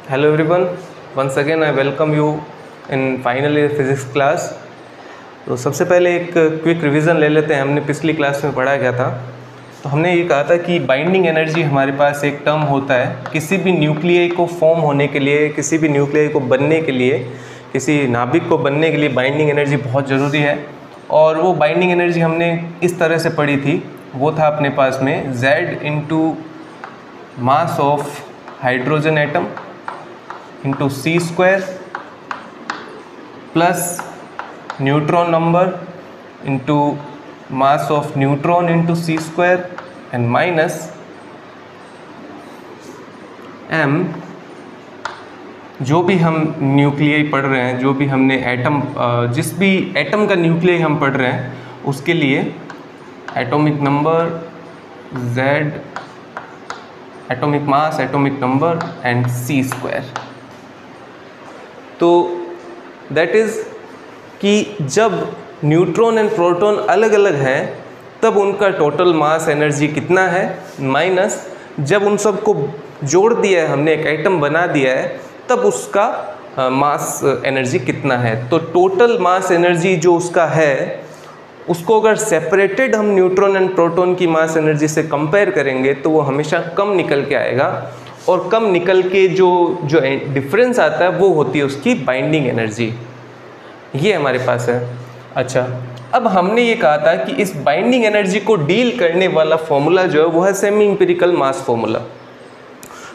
Hello everyone, once again I welcome you in final year physics class। तो सबसे पहले एक क्विक रिवीजन ले लेते हैं। हमने पिछली क्लास में पढ़ा गया था, तो हमने ये कहा था कि बाइंडिंग एनर्जी हमारे पास एक टर्म होता है किसी भी न्यूक्लियाई को फॉर्म होने के लिए, किसी भी न्यूक्लियाई को बनने के लिए, किसी नाभिक को बनने के लिए बाइंडिंग एनर्जी बहुत ज़रूरी है। और वो बाइंडिंग एनर्जी हमने इस तरह से पढ़ी थी, वो था अपने पास में Z into mass of hydrogen atom into C square plus neutron number into mass of neutron into C square and minus m, जो भी हम न्यूक्लियाई पढ़ रहे हैं, जो भी हमने एटम, जिस भी एटम का न्यूक्लियाई हम पढ़ रहे हैं उसके लिए atomic number Z, atomic mass, atomic number and C square. तो दैट इज़ कि जब न्यूट्रॉन एंड प्रोटॉन अलग अलग हैं तब उनका टोटल मास एनर्जी कितना है, माइनस जब उन सब को जोड़ दिया है, हमने एक एटम बना दिया है, तब उसका मास एनर्जी कितना है। तो टोटल मास एनर्जी जो उसका है उसको अगर सेपरेटेड हम न्यूट्रॉन एंड प्रोटॉन की मास एनर्जी से कंपेयर करेंगे तो वो हमेशा कम निकल के आएगा, और कम निकल के जो डिफरेंस आता है वो होती है उसकी बाइंडिंग एनर्जी। ये हमारे पास है। अच्छा, अब हमने ये कहा था कि इस बाइंडिंग एनर्जी को डील करने वाला फॉर्मूला जो है वो है सेमी इंपिरिकल मास फॉर्मूला।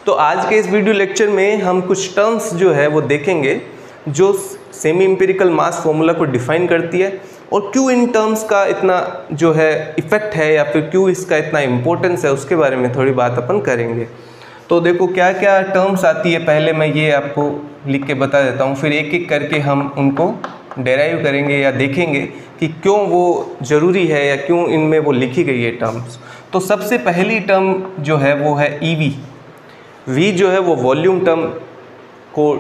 तो आज के इस वीडियो लेक्चर में हम कुछ टर्म्स जो है वो देखेंगे जो सेमी इंपिरिकल मास फॉर्मूला को डिफाइन करती है, और क्यों इन टर्म्स का इतना जो है इफ़ेक्ट है या फिर क्यों इसका इतना इम्पोर्टेंस है उसके बारे में थोड़ी बात अपन करेंगे। तो देखो क्या क्या टर्म्स आती है, पहले मैं ये आपको लिख के बता देता हूँ, फिर एक एक करके हम उनको डेराइव करेंगे या देखेंगे कि क्यों वो ज़रूरी है या क्यों इनमें वो लिखी गई है टर्म्स। तो सबसे पहली टर्म जो है वो है EV। V जो है वो वॉल्यूम टर्म को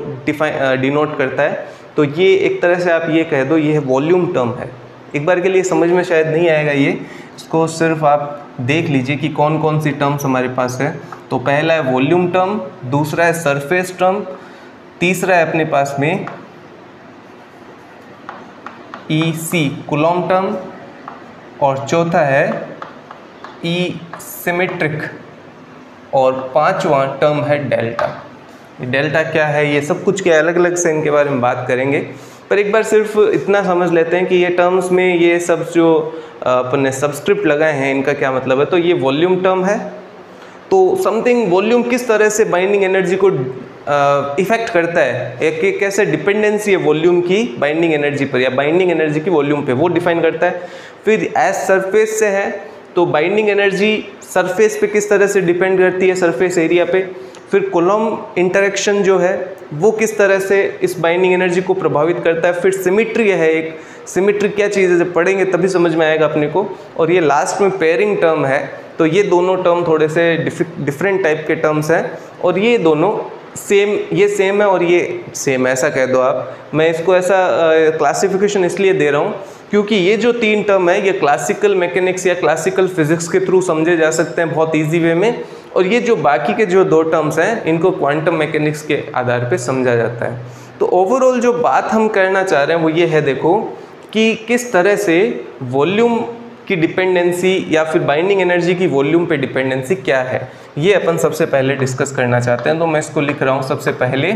डिनोट करता है। तो ये एक तरह से आप ये कह दो ये वॉल्यूम टर्म है। एक बार के लिए समझ में शायद नहीं आएगा ये, इसको सिर्फ आप देख लीजिए कि कौन कौन सी टर्म्स हमारे पास है। तो पहला है वॉल्यूम टर्म, दूसरा है सरफेस टर्म, तीसरा है अपने पास में EC कूलॉम टर्म, और चौथा है E सिमेट्रिक, और पांचवा टर्म है डेल्टा। डेल्टा क्या है, ये सब कुछ क्या अलग अलग से इनके बारे में बात करेंगे, पर एक बार सिर्फ इतना समझ लेते हैं कि ये टर्म्स में ये सब जो अपने सब्सक्रिप्ट लगाए हैं इनका क्या मतलब है। तो ये वॉल्यूम टर्म है। तो समथिंग वॉल्यूम किस तरह से बाइंडिंग एनर्जी को इफेक्ट करता है, एक कैसे डिपेंडेंसी है वॉल्यूम की बाइंडिंग एनर्जी पर या बाइंडिंग एनर्जी की वॉल्यूम पे, वो डिफाइन करता है। फिर एज सरफेस से है तो बाइंडिंग एनर्जी सरफेस पे किस तरह से डिपेंड करती है, सरफेस एरिया पे। फिर कूलॉम इंटरेक्शन जो है वो किस तरह से इस बाइंडिंग एनर्जी को प्रभावित करता है। फिर सिमेट्री है, एक सिमेट्री क्या चीज़ है जब पढ़ेंगे तभी समझ में आएगा अपने को। और ये लास्ट में पेयरिंग टर्म है। तो ये दोनों टर्म थोड़े से डिफरेंट टाइप के टर्म्स हैं, और ये दोनों सेम, ये सेम है और ये सेम, ऐसा कह दो आप। मैं इसको ऐसा क्लासिफिकेशन इसलिए दे रहा हूँ क्योंकि ये जो तीन टर्म है ये क्लासिकल मैकेनिक्स या क्लासिकल फिजिक्स के थ्रू समझे जा सकते हैं बहुत ईजी वे में, और ये जो बाकी के जो दो टर्म्स हैं इनको क्वांटम मैकेनिक्स के आधार पे समझा जाता है। तो ओवरऑल जो बात हम करना चाह रहे हैं वो ये है, देखो कि किस तरह से वॉल्यूम की डिपेंडेंसी या फिर बाइंडिंग एनर्जी की वॉल्यूम पे डिपेंडेंसी क्या है, ये अपन सबसे पहले डिस्कस करना चाहते हैं। तो मैं इसको लिख रहा हूँ, सबसे पहले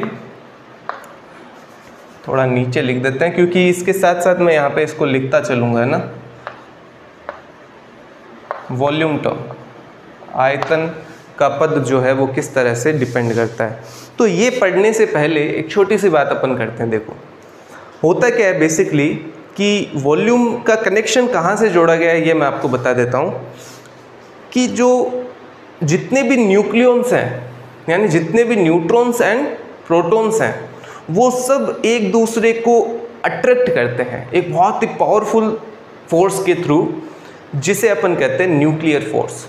थोड़ा नीचे लिख देते हैं क्योंकि इसके साथ साथ मैं यहाँ पे इसको लिखता चलूँगा, है ना। वॉल्यूम टर्म, आयतन का पद जो है वो किस तरह से डिपेंड करता है। तो ये पढ़ने से पहले एक छोटी सी बात अपन करते हैं। देखो होता क्या है बेसिकली कि वॉल्यूम का कनेक्शन कहाँ से जोड़ा गया है ये मैं आपको बता देता हूँ कि जो जितने भी न्यूक्लियॉन्स हैं यानी जितने भी न्यूट्रॉन्स एंड प्रोटॉन्स हैं वो सब एक दूसरे को अट्रैक्ट करते हैं एक बहुत ही पावरफुल फोर्स के थ्रू, जिसे अपन कहते हैं न्यूक्लियर फोर्स।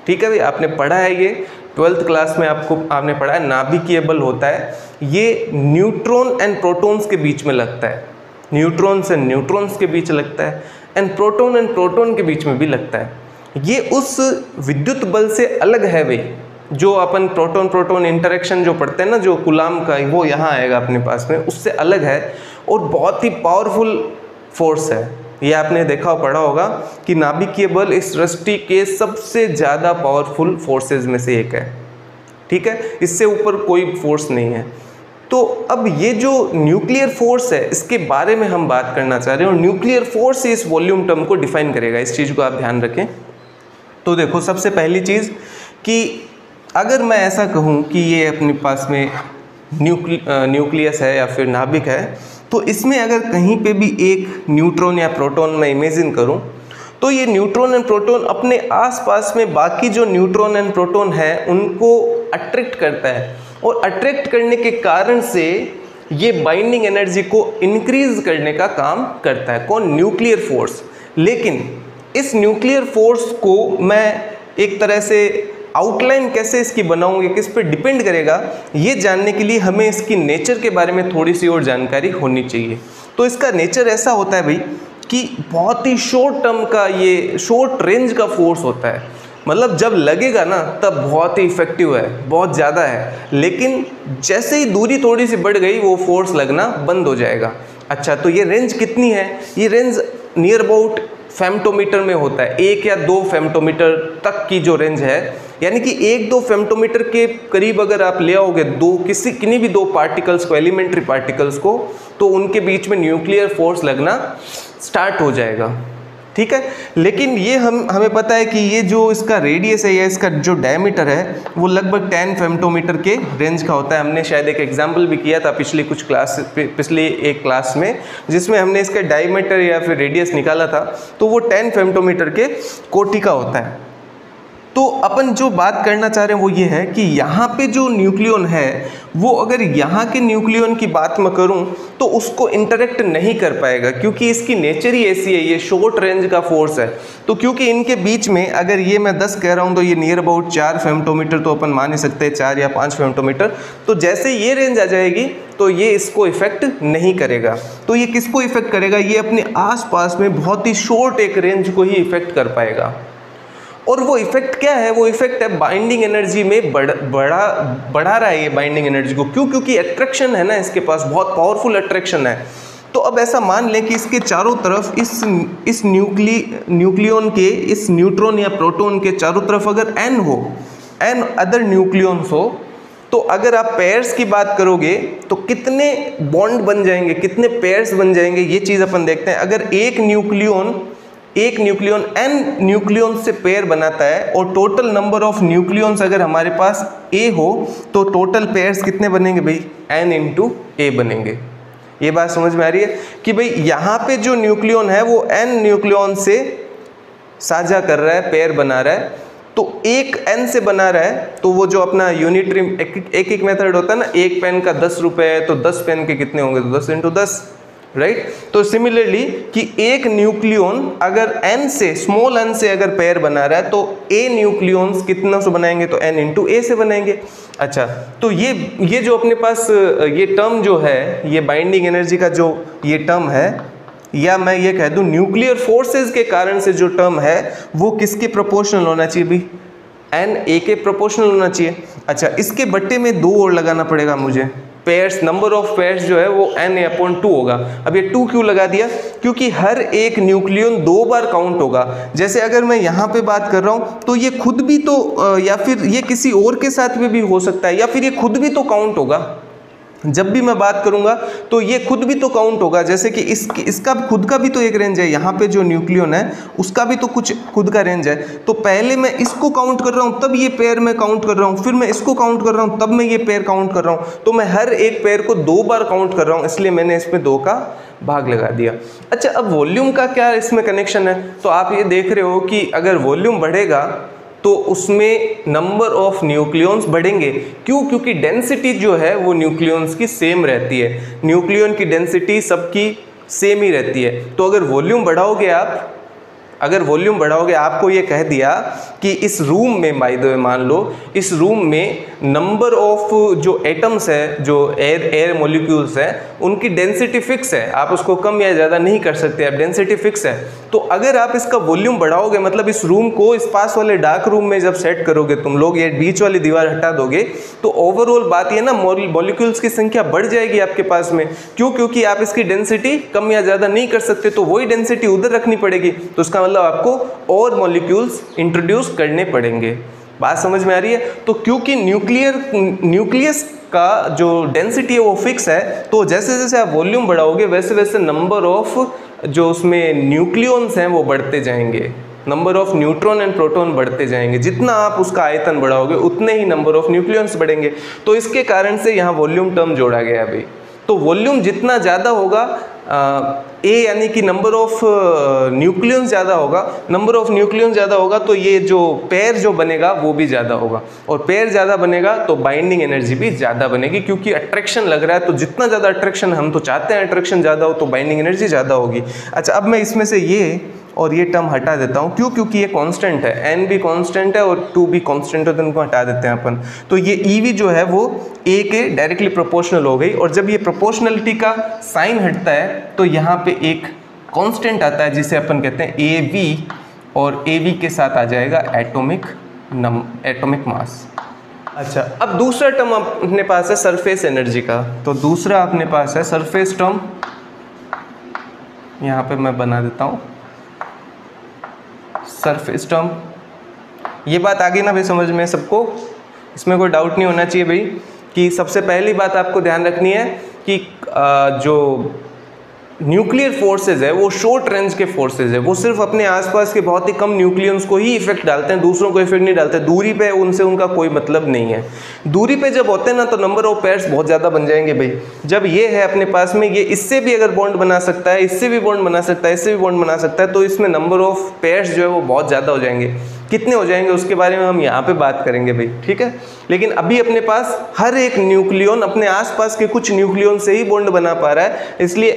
ठीक है भाई, आपने पढ़ा है ये 12th क्लास में, आपने पढ़ा है नाभिकीय बल होता है, ये न्यूट्रॉन एंड प्रोटॉन्स के बीच में लगता है, न्यूट्रॉन्स एंड न्यूट्रॉन्स के बीच लगता है, एंड प्रोटॉन के बीच में भी लगता है। ये उस विद्युत बल से अलग है भाई जो अपन प्रोटॉन प्रोटॉन इंटरेक्शन जो पढ़ते हैं ना, जो कूलाम का, वो यहाँ आएगा अपने पास में, उससे अलग है और बहुत ही पावरफुल फोर्स है। ये आपने देखा पढ़ा होगा कि नाभिकीय बल इस सृष्टि के सबसे ज़्यादा पावरफुल फोर्सेज में से एक है, ठीक है, इससे ऊपर कोई फोर्स नहीं है। तो अब ये जो न्यूक्लियर फोर्स है इसके बारे में हम बात करना चाह रहे हैं और न्यूक्लियर फोर्स इस वॉल्यूम टर्म को डिफाइन करेगा, इस चीज़ को आप ध्यान रखें। तो देखो सबसे पहली चीज़ कि अगर मैं ऐसा कहूँ कि ये अपने पास में न्यूक्लियस है या फिर नाभिक है, तो इसमें अगर कहीं पे भी एक न्यूट्रॉन या प्रोटॉन मैं इमेजिन करूँ, तो ये न्यूट्रॉन एंड प्रोटॉन अपने आसपास में बाकी जो न्यूट्रॉन एंड प्रोटॉन है उनको अट्रैक्ट करता है और अट्रैक्ट करने के कारण से ये बाइंडिंग एनर्जी को इंक्रीज करने का काम करता है। कौन? Nuclear force. लेकिन इस न्यूक्लियर फोर्स को मैं एक तरह से आउटलाइन कैसे इसकी बनाऊंगी, किस पे डिपेंड करेगा, ये जानने के लिए हमें इसकी नेचर के बारे में थोड़ी सी और जानकारी होनी चाहिए। तो इसका नेचर ऐसा होता है भाई कि बहुत ही शॉर्ट टर्म का, ये शॉर्ट रेंज का फोर्स होता है। मतलब जब लगेगा ना तब बहुत ही इफेक्टिव है, बहुत ज़्यादा है, लेकिन जैसे ही दूरी थोड़ी सी बढ़ गई वो फोर्स लगना बंद हो जाएगा। अच्छा, तो ये रेंज कितनी है? ये रेंज नियर अबाउट फेम्टोमीटर में होता है, 1 या 2 फेम्टोमीटर तक की जो रेंज है, यानी कि 1-2 फेम्टोमीटर के करीब अगर आप ले आओगे किन्हीं भी दो पार्टिकल्स को, एलिमेंट्री पार्टिकल्स को, तो उनके बीच में न्यूक्लियर फोर्स लगना स्टार्ट हो जाएगा, ठीक है। लेकिन ये हमें पता है कि ये जो इसका रेडियस है या इसका जो डायमीटर है वो लगभग 10 फेम्टोमीटर के रेंज का होता है। हमने शायद एक एग्जाम्पल भी किया था पिछली एक क्लास में, जिसमें हमने इसका डायमीटर या फिर रेडियस निकाला था, तो वो 10 फेम्टोमीटर के कोटि का होता है। तो अपन जो बात करना चाह रहे हैं वो ये है कि यहाँ पे जो न्यूक्लियन है वो अगर यहाँ के न्यूक्लियन की बात मैं करूँ तो उसको इंटरेक्ट नहीं कर पाएगा, क्योंकि इसकी नेचर ही ऐसी है, ये शॉर्ट रेंज का फोर्स है। तो क्योंकि इनके बीच में अगर ये मैं 10 कह रहा हूँ तो ये नियर अबाउट 4 फेम्टोमीटर तो अपन मान ही सकते हैं, 4 या 5 फेम्टोमीटर। तो जैसे ये रेंज आ जाएगी तो ये इसको इफेक्ट नहीं करेगा। तो ये किसको इफेक्ट करेगा? ये अपने आसपास में बहुत ही शॉर्ट एक रेंज को ही इफेक्ट कर पाएगा। और वो इफेक्ट क्या है? वो इफेक्ट है बाइंडिंग एनर्जी में बढ़ा रहा है ये बाइंडिंग एनर्जी को। क्यों? क्योंकि अट्रैक्शन है ना इसके पास, बहुत पावरफुल अट्रैक्शन है। तो अब ऐसा मान लें कि इसके चारों तरफ इस न्यूक्लियन के, इस न्यूट्रॉन या प्रोटॉन के चारों तरफ अगर n अदर न्यूक्लियंस हो, तो अगर आप पेयर्स की बात करोगे तो कितने बॉन्ड बन जाएंगे, कितने पेयर्स बन जाएंगे, ये चीज़ अपन देखते हैं। अगर एक न्यूक्लियन n न्यूक्लियन से पेयर बनाता है और टोटल नंबर ऑफ न्यूक्लियंस अगर हमारे पास a हो, तो टोटल पेयर्स कितने बनेंगे भाई? n × a बनेंगे। ये बात समझ में आ रही है कि भाई यहाँ पे जो न्यूक्लियन है वो n न्यूक्लियन से साझा कर रहा है, पेयर बना रहा है। तो एक n से बना रहा है, तो वो जो अपना यूनिटरी एक मेथड होता है ना, एक पेन का 10 रुपये है तो 10 पेन के कितने होंगे? तो 10 × 10, राइट। तो सिमिलरली कि एक न्यूक्लियन अगर n से, स्मॉल n से अगर पेयर बना रहा है तो a न्यूक्लियंस कितना से बनाएंगे? तो n × a से बनाएंगे। अच्छा, तो ये जो अपने पास ये टर्म जो है, ये बाइंडिंग एनर्जी का जो ये टर्म है, या मैं ये कह दूं न्यूक्लियर फोर्सेस के कारण से जो टर्म है वो किसके प्रोपोर्शनल होना चाहिए भी? n a के प्रोपोर्शनल होना चाहिए। अच्छा, इसके बट्टे में 2 और लगाना पड़ेगा मुझे, पेयर्स, नंबर ऑफ पेयर्स जो है वो na/2 होगा। अब ये 2 क्यों लगा दिया? क्योंकि हर एक न्यूक्लियन 2 बार काउंट होगा। जैसे अगर मैं यहाँ पे बात कर रहा हूँ तो ये खुद भी तो या फिर ये किसी और के साथ में भी हो सकता है, या फिर ये खुद भी तो काउंट होगा। जब भी मैं बात करूंगा तो ये खुद भी तो काउंट होगा। जैसे कि इसका खुद का भी तो एक रेंज है, यहाँ पे जो न्यूक्लियन है उसका भी तो कुछ खुद का रेंज है। तो पहले मैं इसको काउंट कर रहा हूँ तब ये पेयर में काउंट कर रहा हूँ, फिर मैं इसको काउंट कर रहा हूँ तब मैं ये पेयर काउंट कर रहा हूँ। तो मैं हर एक पेयर को 2 बार काउंट कर रहा हूँ, इसलिए मैंने इसमें 2 का भाग लगा दिया। अच्छा, अब वॉल्यूम का क्या इसमें कनेक्शन है? तो आप ये देख रहे हो कि अगर वॉल्यूम बढ़ेगा तो उसमें नंबर ऑफ न्यूक्लियंस बढ़ेंगे। क्यों? क्योंकि डेंसिटी जो है वो न्यूक्लियंस की सेम रहती है, न्यूक्लियन की डेंसिटी सबकी सेम ही रहती है। तो अगर वॉल्यूम बढ़ाओगे आप, अगर वॉल्यूम बढ़ाओगे, आपको ये कह दिया कि इस रूम में, बाय द वे मान लो इस रूम में नंबर ऑफ जो एटम्स है, जो एयर मॉलिक्यूल्स है, उनकी डेंसिटी फिक्स है, आप उसको कम या ज़्यादा नहीं कर सकते, आप डेंसिटी फिक्स है। तो अगर आप इसका वॉल्यूम बढ़ाओगे, मतलब इस रूम को इस पास वाले डार्क रूम में जब सेट करोगे तुम लोग, ये बीच वाली दीवार हटा दोगे, तो ओवरऑल बात ये ना मॉलिक्यूल्स की संख्या बढ़ जाएगी आपके पास में। क्यों? क्योंकि आप इसकी डेंसिटी कम या ज़्यादा नहीं कर सकते, तो वही डेंसिटी उधर रखनी पड़ेगी। तो इसका मतलब आपको और मॉलिक्यूल्स इंट्रोड्यूस करने पड़ेंगे। बात समझ में आ रही है? तो क्योंकि न्यूक्लियस का जो डेंसिटी है वो फिक्स है, तो जैसे जैसे आप वॉल्यूम बढ़ाओगे वैसे वैसे नंबर ऑफ जो उसमें न्यूक्लियॉन्स हैं वो बढ़ते जाएंगे, number of neutron and proton बढ़ते जाएंगे। जितना आप उसका आयतन बढ़ाओगे उतने ही नंबर ऑफ न्यूक्लियॉन्स बढ़ेंगे। तो इसके कारण से यहाँ वॉल्यूम टर्म जोड़ा गया अभी। तो वॉल्यूम जितना ज़्यादा होगा, ए यानी कि नंबर ऑफ न्यूक्लियॉन्स ज़्यादा होगा, नंबर ऑफ न्यूक्लियॉन्स ज़्यादा होगा तो ये जो पेयर जो बनेगा वो भी ज़्यादा होगा, और पेयर ज़्यादा बनेगा तो बाइंडिंग एनर्जी भी ज़्यादा बनेगी, क्योंकि अट्रैक्शन लग रहा है। तो जितना ज़्यादा अट्रैक्शन, हम तो चाहते हैं अट्रैक्शन ज़्यादा हो, तो बाइंडिंग एनर्जी ज़्यादा होगी। अच्छा, अब मैं इसमें से ये और ये टर्म हटा देता हूँ। क्यों? क्योंकि ये कांस्टेंट है, n भी कांस्टेंट है और 2 भी कांस्टेंट है, तो इनको हटा देते हैं अपन। तो ये EV जो है वो A के डायरेक्टली प्रोपोर्शनल हो गई, और जब ये प्रोपोर्शनलिटी का साइन हटता है तो यहाँ पे एक कांस्टेंट आता है जिसे अपन कहते हैं AV, और AV के साथ आ जाएगा एटॉमिक मास। अच्छा, अब दूसरा टर्म अपने पास है सरफेस एनर्जी का। तो दूसरा अपने पास है सरफेस टर्म, यहाँ पे मैं बना देता हूँ सरफेस टर्म। ये बात आ गई ना भाई समझ में सबको? इसमें कोई डाउट नहीं होना चाहिए भाई, कि सबसे पहली बात आपको ध्यान रखनी है कि जो न्यूक्लियर फोर्सेज है वो शॉर्ट रेंज के फोर्सेज है, वो सिर्फ अपने आसपास के बहुत ही कम न्यूक्लियंस को ही इफेक्ट डालते हैं, दूसरों को इफेक्ट नहीं डालते। दूरी पे उनसे उनका कोई मतलब नहीं है। दूरी पे जब होते हैं ना तो नंबर ऑफ पेयर्स बहुत ज़्यादा बन जाएंगे भाई। जब ये है अपने पास में, ये इससे भी अगर बॉन्ड बना सकता है, इससे भी बॉन्ड बना सकता है, इससे भी बॉन्ड बना सकता है, तो इसमें नंबर ऑफ पेयर्स जो है वो बहुत ज़्यादा हो जाएंगे। कितने हो जाएंगे उसके बारे में हम यहाँ पे बात करेंगे भाई, ठीक है। लेकिन अभी अपने पास हर एक न्यूक्लियन अपने आसपास के कुछ न्यूक्लियन से ही बॉन्ड बना पा रहा है, इसलिए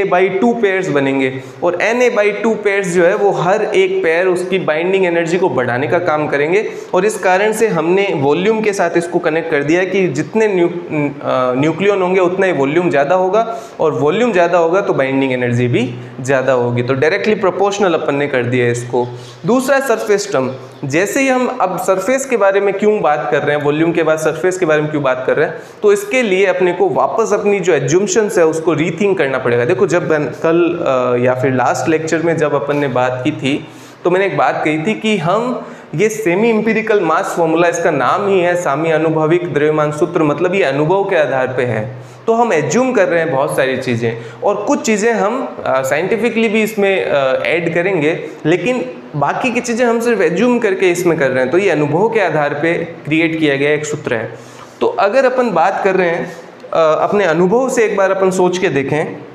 Na/2 पेयर्स बनेंगे, और Na/2 पेयर्स जो है वो हर एक पेयर उसकी बाइंडिंग एनर्जी को बढ़ाने का काम करेंगे। और इस कारण से हमने वॉल्यूम के साथ इसको कनेक्ट कर दिया कि जितने न्यूक्लियन होंगे उतना ही वॉल्यूम ज़्यादा होगा, और वॉल्यूम ज़्यादा होगा तो बाइंडिंग एनर्जी भी ज़्यादा होगी। तो डायरेक्टली प्रोपोर्शनल अपन ने कर दिया इसको। दूसरा सरफेस टर्म, जैसे ही हम अब सरफेस के बारे में क्यों बात कर रहे हैं, वॉल्यूम के बाद सरफेस के बारे में क्यों बात कर रहे हैं, तो इसके लिए अपने को वापस अपनी जो एज्यूम्शंस है उसको रीथिंक करना पड़ेगा। देखो, जब कल या फिर लास्ट लेक्चर में जब अपन ने बात की थी तो मैंने एक बात कही थी कि हम ये सेमी इंपिरिकल मास फॉर्मूला, इसका नाम ही है सामी अनुभविक द्रव्यमान सूत्र, मतलब ये अनुभव के आधार पे है। तो हम एज्यूम कर रहे हैं बहुत सारी चीज़ें, और कुछ चीज़ें हम साइंटिफिकली भी इसमें ऐड करेंगे, लेकिन बाकी की चीज़ें हम सिर्फ एज्यूम करके इसमें कर रहे हैं। तो ये अनुभव के आधार पे क्रिएट किया गया एक सूत्र है। तो अगर अपन बात कर रहे हैं अपने अनुभव से, एक बार अपन सोच के देखें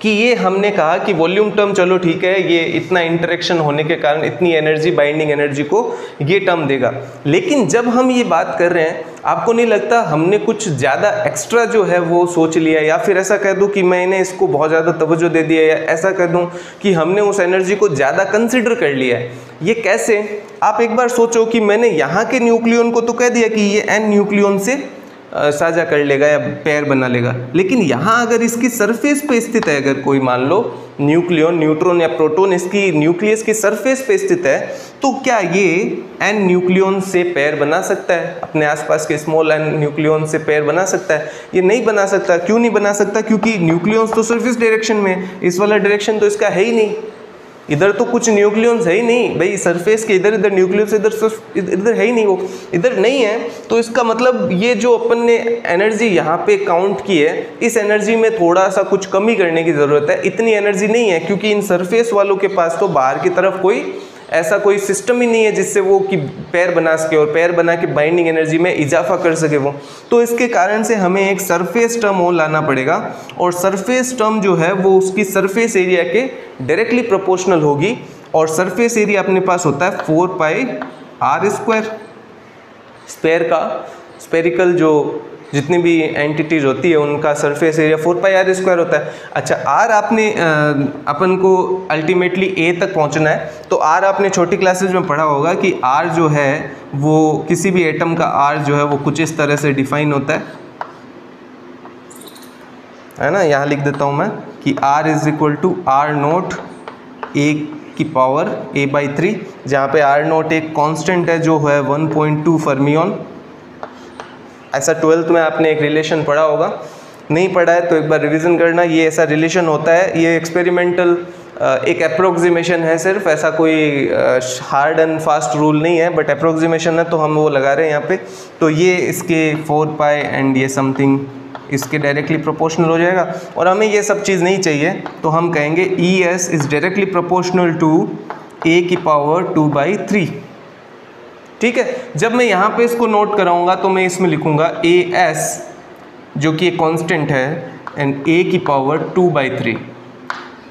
कि ये हमने कहा कि वॉल्यूम टर्म चलो ठीक है, ये इतना इंटरेक्शन होने के कारण इतनी एनर्जी, बाइंडिंग एनर्जी को ये टर्म देगा। लेकिन जब हम ये बात कर रहे हैं, आपको नहीं लगता हमने कुछ ज़्यादा एक्स्ट्रा जो है वो सोच लिया, या फिर ऐसा कह दूं कि मैंने इसको बहुत ज़्यादा तवज्जो दे दिया, या ऐसा कह दूं कि हमने उस एनर्जी को ज़्यादा कंसिडर कर लिया है। ये कैसे? आप एक बार सोचो कि मैंने यहाँ के न्यूक्लियन को तो कह दिया कि ये n न्यूक्लियन से साझा कर लेगा या पेयर बना लेगा, लेकिन यहाँ अगर इसकी सरफेस पे स्थित है, अगर कोई मान लो न्यूक्लियन, न्यूट्रॉन या प्रोटॉन इसकी न्यूक्लियस की सरफेस पे स्थित है, तो क्या ये n न्यूक्लियन से पेयर बना सकता है? अपने आसपास के स्मॉल n न्यूक्लियन से पेयर बना सकता है? ये नहीं बना सकता। क्यों नहीं बना सकता? क्योंकि न्यूक्लियंस तो सरफेस डायरेक्शन में, इस वाला डायरेक्शन तो इसका है ही नहीं, इधर तो कुछ न्यूक्लियंस है ही नहीं भाई, सरफेस के इधर इधर न्यूक्लियस इधर है ही नहीं, वो इधर नहीं है। तो इसका मतलब ये जो अपन ने एनर्जी यहाँ पे काउंट की है, इस एनर्जी में थोड़ा सा कुछ कमी करने की ज़रूरत है। इतनी एनर्जी नहीं है, क्योंकि इन सरफेस वालों के पास तो बाहर की तरफ ऐसा कोई सिस्टम ही नहीं है जिससे वो कि पैर बना सके और पैर बना के बाइंडिंग एनर्जी में इजाफा कर सके वो। तो इसके कारण से हमें एक सरफेस टर्म और लाना पड़ेगा, और सरफेस टर्म जो है वो उसकी सरफेस एरिया के डायरेक्टली प्रोपोर्शनल होगी। और सरफेस एरिया अपने पास होता है 4πr² स्क्वायर का, स्पेरिकल जो जितनी भी एंटिटीज होती है उनका सरफेस एरिया 4πr² होता है। अच्छा r आपने अपन को अल्टीमेटली a तक पहुंचना है, तो r आपने छोटी क्लासेज में पढ़ा होगा कि r जो है वो किसी भी एटम का r जो है वो कुछ इस तरह से डिफाइन होता है ना। यहाँ लिख देता हूँ मैं कि r = r0 a⁻³ जहाँ पे r0 एक कांस्टेंट है जो है 1.2 फर्मियन। ऐसा 12th में आपने एक रिलेशन पढ़ा होगा, नहीं पढ़ा है तो एक बार रिवीजन करना। ये ऐसा रिलेशन होता है, ये एक्सपेरिमेंटल एक अप्रोक्सीमेशन है सिर्फ, ऐसा कोई हार्ड एंड फास्ट रूल नहीं है, बट अप्रोक्सीमेशन है तो हम वो लगा रहे हैं यहाँ पे। तो ये इसके 4π एंड ये समथिंग इसके डायरेक्टली प्रोपोर्शनल हो जाएगा, और हमें ये सब चीज़ नहीं चाहिए तो हम कहेंगे ES is directly proportional to a⁻²/3। ठीक है, जब मैं यहाँ पे इसको नोट कराऊंगा तो मैं इसमें लिखूंगा AS जो कि एक कांस्टेंट है एंड a⁻²/3,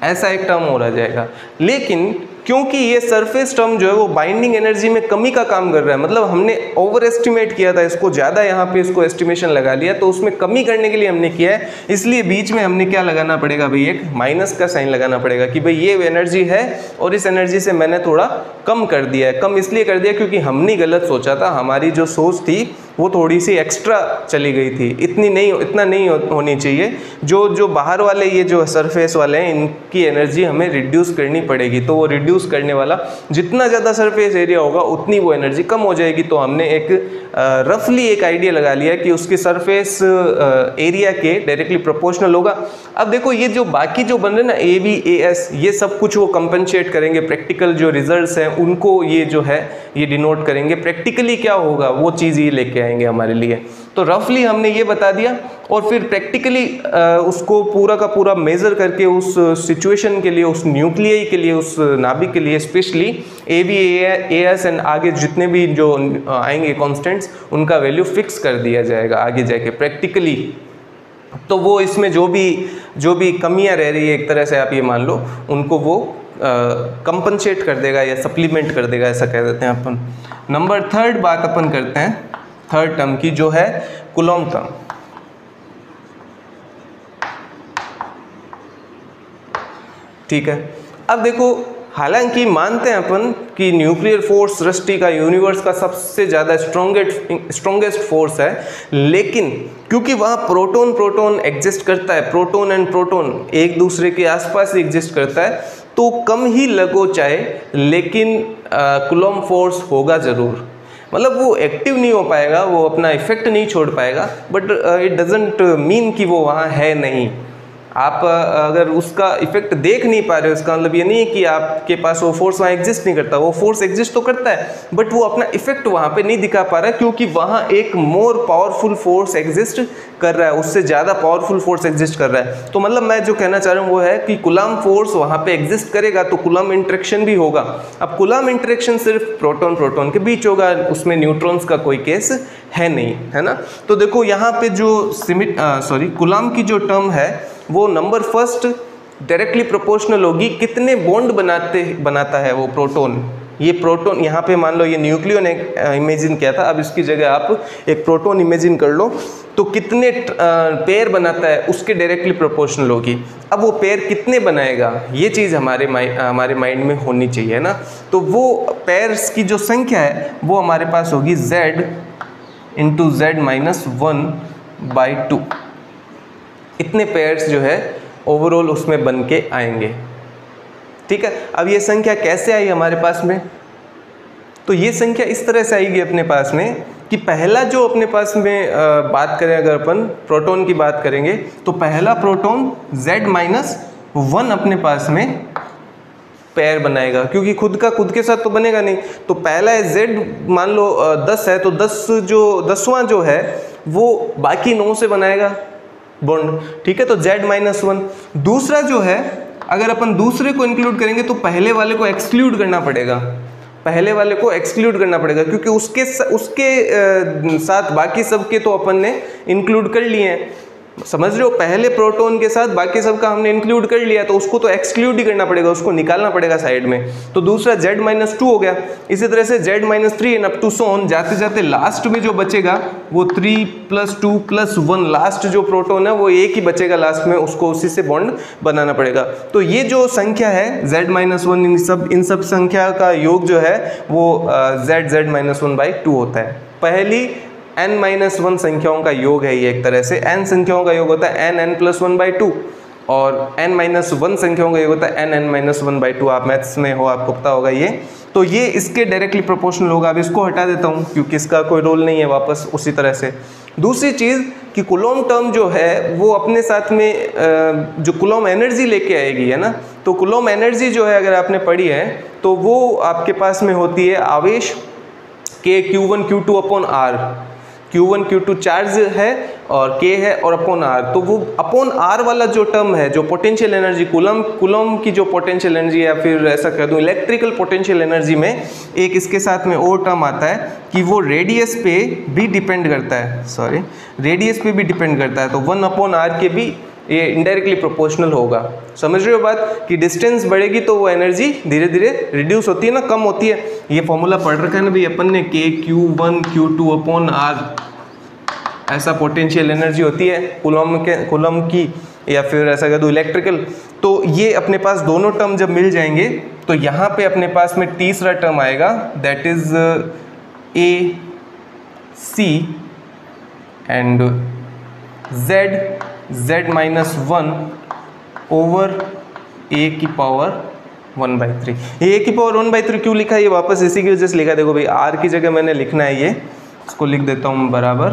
ऐसा एक टर्म हो रहा जाएगा। लेकिन क्योंकि ये सरफेस टर्म जो है वो बाइंडिंग एनर्जी में कमी का काम कर रहा है, मतलब हमने ओवर एस्टिमेट किया था इसको, ज़्यादा यहाँ पे इसको एस्टिमेशन लगा लिया, तो उसमें कमी करने के लिए हमने किया है। इसलिए बीच में हमने क्या लगाना पड़ेगा भाई, एक माइनस का साइन लगाना पड़ेगा कि भाई ये एनर्जी है और इस एनर्जी से मैंने थोड़ा कम कर दिया है। कम इसलिए कर दिया क्योंकि हमने गलत सोचा था, हमारी जो सोच थी वो थोड़ी सी एक्स्ट्रा चली गई थी, इतना नहीं होनी चाहिए। जो बाहर वाले ये जो सरफेस वाले हैं इनकी एनर्जी हमें रिड्यूस करनी पड़ेगी, तो वो रिड्यूस करने वाला जितना ज़्यादा सरफेस एरिया होगा उतनी वो एनर्जी कम हो जाएगी। तो हमने एक रफली एक आइडिया लगा लिया कि उसके सरफेस एरिया के डायरेक्टली प्रोपोर्शनल होगा। अब देखो ये जो बाकी जो बन रहे ना AB AS ये सब कुछ वो कंपनसेट करेंगे, प्रैक्टिकल जो रिजल्ट्स हैं उनको ये जो है ये डिनोट करेंगे। प्रैक्टिकली क्या होगा वो चीज़ ये लेके आएंगे हमारे लिए। तो रफली हमने ये बता दिया और फिर प्रैक्टिकली उसको पूरा का पूरा मेज़र करके उस सिचुएशन के लिए, उस न्यूक्लियाई के लिए, उस नाभिक के लिए स्पेशली AB AS एंड आगे जितने भी जो आएंगे कॉन्स्टेंट्स उनका वैल्यू फिक्स कर दिया जाएगा आगे जाके प्रैक्टिकली। तो वो इसमें जो भी कमियां रह रही है एक तरह से आप ये मान लो उनको वो कंपनसेट कर देगा या सप्लीमेंट कर देगा, ऐसा कह देते हैं अपन। नंबर 3 बात अपन करते हैं थर्ड टर्म की जो है कूलॉम्ब टर्म। ठीक है, अब देखो हालांकि मानते हैं अपन कि न्यूक्लियर फोर्स सृष्टि का, यूनिवर्स का सबसे ज़्यादा स्ट्रॉन्गेस्ट फोर्स है, लेकिन क्योंकि वहाँ प्रोटॉन एग्जिस्ट करता है, प्रोटॉन एंड प्रोटॉन एक दूसरे के आसपास एग्जिस्ट करता है, तो कम ही लगो चाहे लेकिन कूलॉम्ब फोर्स होगा ज़रूर। मतलब वो एक्टिव नहीं हो पाएगा, वो अपना इफेक्ट नहीं छोड़ पाएगा, बट इट डजेंट मीन कि वो वहाँ है नहीं। आप अगर उसका इफेक्ट देख नहीं पा रहे हो इसका मतलब ये नहीं है कि आपके पास वो फोर्स वहाँ एग्जिस्ट नहीं करता, वो फोर्स एग्जिस्ट तो करता है बट वो अपना इफेक्ट वहाँ पे नहीं दिखा पा रहा है, क्योंकि वहाँ एक मोर पावरफुल फोर्स एग्जिस्ट कर रहा है, उससे ज़्यादा पावरफुल फोर्स एग्जिस्ट कर रहा है। तो मतलब मैं जो कहना चाह रहा हूँ वो है कि कूलॉम्ब फोर्स वहाँ पे एग्जिस्ट करेगा तो कूलॉम्ब इंटरेक्शन भी होगा। अब कूलॉम्ब इंटरेक्शन सिर्फ प्रोटॉन के बीच होगा, उसमें न्यूट्रॉन्स का कोई केस है नहीं, है ना। तो देखो यहाँ पे जो कूलॉम्ब की जो टर्म है वो नंबर फर्स्ट डायरेक्टली प्रोपोर्शनल होगी कितने बॉन्ड बनाता है वो प्रोटॉन। ये प्रोटॉन यहाँ पे मान लो ये न्यूक्लियन इमेजिन किया था, अब इसकी जगह आप एक प्रोटॉन इमेजिन कर लो, तो कितने पेयर बनाता है उसके डायरेक्टली प्रोपोर्शनल होगी। अब वो पेयर कितने बनाएगा ये चीज़ हमारे माइंड में होनी चाहिए ना। तो वो पेयर्स की जो संख्या है वो हमारे पास होगी z × z-1/2। इतने पेयर्स जो है ओवरऑल उसमें बन के आएंगे। ठीक है, अब ये संख्या कैसे आई हमारे पास में, तो ये संख्या इस तरह से आएगी अपने पास में कि पहला जो अपने पास में बात करें, अगर अपन प्रोटॉन की बात करेंगे तो पहला प्रोटॉन z-1 अपने पास में पेयर बनाएगा, क्योंकि खुद के साथ तो बनेगा नहीं। तो पहला है z, मान लो 10 है तो 10वां जो है वो बाकी 9 से बनाएगा बॉन्ड। ठीक है, तो z-1। दूसरा जो है अगर अपन दूसरे को इंक्लूड करेंगे तो पहले वाले को एक्सक्लूड करना पड़ेगा, क्योंकि उसके साथ बाकी सब के तो अपन ने इंक्लूड कर लिए हैं। समझ रहे हो, पहले प्रोटॉन के साथ बाकी सब का हमने इंक्लूड कर लिया, तो उसको तो एक्सक्लूड ही करना पड़ेगा, उसको निकालना पड़ेगा साइड में। तो दूसरा Z-2 हो गया। इसी तरह से Z-3 and up to so on, जाते जाते लास्ट में जो बचेगा वो 3 + 2 + 1, लास्ट जो प्रोटॉन है वो एक ही बचेगा लास्ट में, उसको उसी से बॉन्ड बनाना पड़ेगा। तो ये जो संख्या है Z-1, इन सब संख्या का योग जो है वो Z-1/2 होता है। पहली n-1 संख्याओं का योग है ये, एक तरह से n संख्याओं का योग होता है n+1/2 और n-1 संख्याओं का योग होता है n(n-1/2)। आप मैथ्स में हो, आपको पता होगा ये। तो ये इसके डायरेक्टली प्रोपोर्शनल होगा। अब इसको हटा देता हूँ क्योंकि इसका कोई रोल नहीं है वापस उसी तरह से। दूसरी चीज़ कि कूलॉम टर्म जो है वो अपने साथ में जो कूलॉम एनर्जी लेके आएगी, है ना, तो कूलॉम एनर्जी जो है अगर आपने पढ़ी है तो वो आपके पास में होती है आवेश के Q1 Q2/R। Q1 Q2 charge है और K है और अपॉन R। तो वो अपॉन R वाला जो टर्म है, जो पोटेंशियल एनर्जी कूलॉम की जो पोटेंशियल एनर्जी, या फिर ऐसा कह दूं इलेक्ट्रिकल पोटेंशियल एनर्जी में एक इसके साथ में और टर्म आता है कि वो रेडियस पे भी डिपेंड करता है, रेडियस पे भी डिपेंड करता है। तो 1/R के भी ये इनडायरेक्टली प्रोपोर्शनल होगा। समझ रहे हो बात कि डिस्टेंस बढ़ेगी तो वो एनर्जी धीरे धीरे रिड्यूस होती है ना, कम होती है। ये फॉर्मूला पढ़ रखा है ना भाई अपन ने, K Q1 Q2/R ऐसा पोटेंशियल एनर्जी होती है कूलॉम की, या फिर ऐसा कह दो इलेक्ट्रिकल। तो ये अपने पास दोनों टर्म जब मिल जाएंगे तो यहाँ पे अपने पास में तीसरा टर्म आएगा, that is AC and Z-1 over A⁻⁻⁰। ये A⁻⁻⁰ क्यों लिखा है, ये वापस इसी की वजह से लिखा है। देखो भाई R की जगह मैंने लिखना है ये, इसको लिख देता हूँ बराबर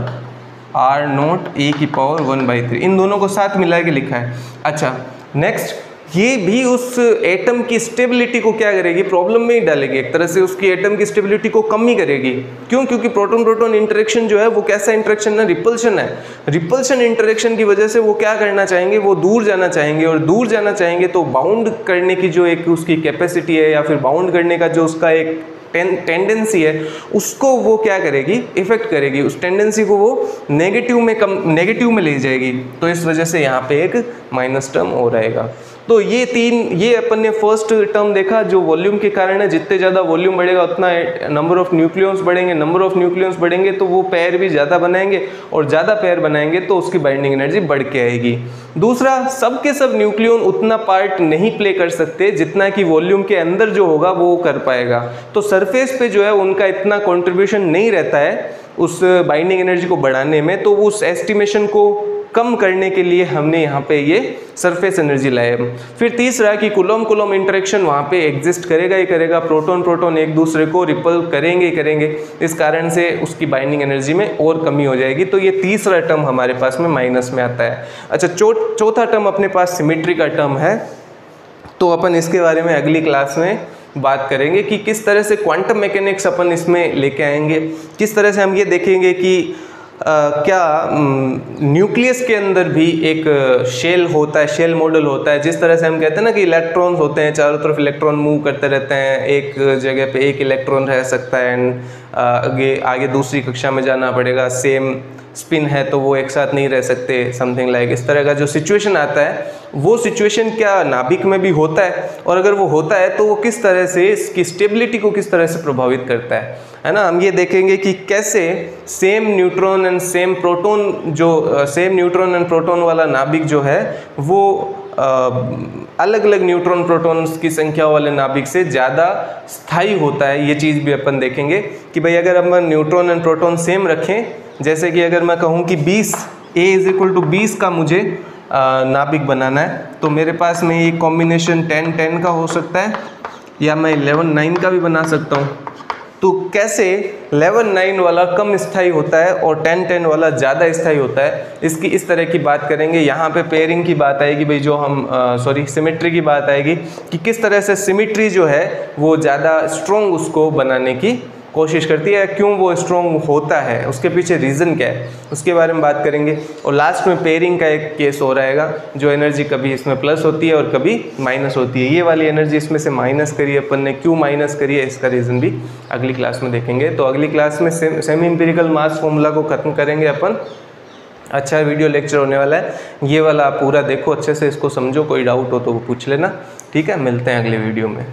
R0 A⁻⁻⁰। इन दोनों को साथ मिला के लिखा है। अच्छा नेक्स्ट, ये भी उस एटम की स्टेबिलिटी को क्या करेगी, प्रॉब्लम में ही डालेगी, एक तरह से उसकी एटम की स्टेबिलिटी को कम ही करेगी। क्यों? क्योंकि प्रोटॉन प्रोटॉन इंटरेक्शन जो है वो कैसा इंटरेक्शन है, रिपल्शन है। रिपल्शन इंटरेक्शन की वजह से वो क्या करना चाहेंगे, वो दूर जाना चाहेंगे, और दूर जाना चाहेंगे तो बाउंड करने की जो एक उसकी कैपेसिटी है, या फिर बाउंड करने का जो उसका एक टेंडेंसी है, उसको वो क्या करेगी, इफेक्ट करेगी, उस टेंडेंसी को वो नेगेटिव में ले जाएगी। तो इस वजह से यहाँ पे एक माइनस टर्म हो रहेगा। तो ये अपन ने फर्स्ट टर्म देखा जो वॉल्यूम के कारण है। जितने ज़्यादा वॉल्यूम बढ़ेगा उतना नंबर ऑफ न्यूक्लियॉन्स बढ़ेंगे, नंबर ऑफ न्यूक्लियॉन्स बढ़ेंगे तो वो पेयर भी ज़्यादा बनाएंगे, और ज़्यादा पेयर बनाएंगे तो उसकी बाइंडिंग एनर्जी बढ़ के आएगी। दूसरा, सब के सब न्यूक्लियॉन उतना पार्ट नहीं प्ले कर सकते जितना कि वॉल्यूम के अंदर जो होगा वो कर पाएगा। तो सरफेस पे जो है उनका इतना कॉन्ट्रीब्यूशन नहीं रहता है उस बाइंडिंग एनर्जी को बढ़ाने में। तो उस एस्टिमेशन को कम करने के लिए हमने यहाँ पे ये सरफेस एनर्जी लाए। फिर तीसरा कि कूलॉम इंटरेक्शन वहाँ पे एग्जिस्ट करेगा ही करेगा, प्रोटॉन प्रोटॉन एक दूसरे को रिपल करेंगे ही करेंगे, इस कारण से उसकी बाइंडिंग एनर्जी में और कमी हो जाएगी। तो ये तीसरा टर्म हमारे पास में माइनस में आता है। अच्छा, चौथा टर्म अपने पास सिमेट्री का टर्म है, तो अपन इसके बारे में अगली क्लास में बात करेंगे कि किस तरह से क्वांटम मैकेनिक्स अपन इसमें लेके आएंगे, किस तरह से हम ये देखेंगे कि क्या न्यूक्लियस के अंदर भी एक शेल होता है, शेल मॉडल होता है। जिस तरह से हम कहते हैं ना कि इलेक्ट्रॉन्स होते हैं, चारों तरफ इलेक्ट्रॉन मूव करते रहते हैं, एक जगह पे एक इलेक्ट्रॉन रह सकता है एंड आगे दूसरी कक्षा में जाना पड़ेगा, सेम स्पिन है तो वो एक साथ नहीं रह सकते, समथिंग लाइक इस तरह का जो सिचुएशन आता है, वो सिचुएशन क्या नाभिक में भी होता है, और अगर वो होता है तो वो किस तरह से इसकी स्टेबिलिटी को किस तरह से प्रभावित करता है ना। हम ये देखेंगे कि कैसे same neutron and same proton, जो सेम न्यूट्रॉन एंड प्रोटॉन वाला नाभिक जो है वो अलग अलग न्यूट्रॉन प्रोटॉन्स की संख्या वाले नाभिक से ज़्यादा स्थायी होता है। ये चीज़ भी अपन देखेंगे कि भाई अगर हम न्यूट्रॉन एंड प्रोटॉन सेम रखें, जैसे कि अगर मैं कहूँ कि 20 A = 20 का मुझे नाभिक बनाना है, तो मेरे पास में ये कॉम्बिनेशन 10-10 का हो सकता है, या मैं 11-9 का भी बना सकता हूँ। तो कैसे 11-9 वाला कम स्थायी होता है और 10-10 वाला ज़्यादा स्थायी होता है, इसकी इस तरह की बात करेंगे। यहाँ पे पेयरिंग की बात आएगी भाई, जो हम सिमेट्री की बात आएगी कि किस तरह से सिमेट्री जो है वो ज़्यादा स्ट्रॉन्ग उसको बनाने की कोशिश करती है, क्यों वो स्ट्रॉन्ग होता है, उसके पीछे रीज़न क्या है, उसके बारे में बात करेंगे। और लास्ट में पेयरिंग का एक केस हो रहेगा, जो एनर्जी कभी इसमें प्लस होती है और कभी माइनस होती है। ये वाली एनर्जी इसमें से माइनस करी है अपन ने, क्यों माइनस करी है, इसका रीज़न भी अगली क्लास में देखेंगे। तो अगली क्लास में सेमी एम्पिरिकल मास फॉर्मूला को ख़त्म करेंगे अपन, अच्छा वीडियो लेक्चर होने वाला है, ये वाला आप पूरा देखो अच्छे से, इसको समझो, कोई डाउट हो तो वो पूछ लेना। ठीक है, मिलते हैं अगले वीडियो में।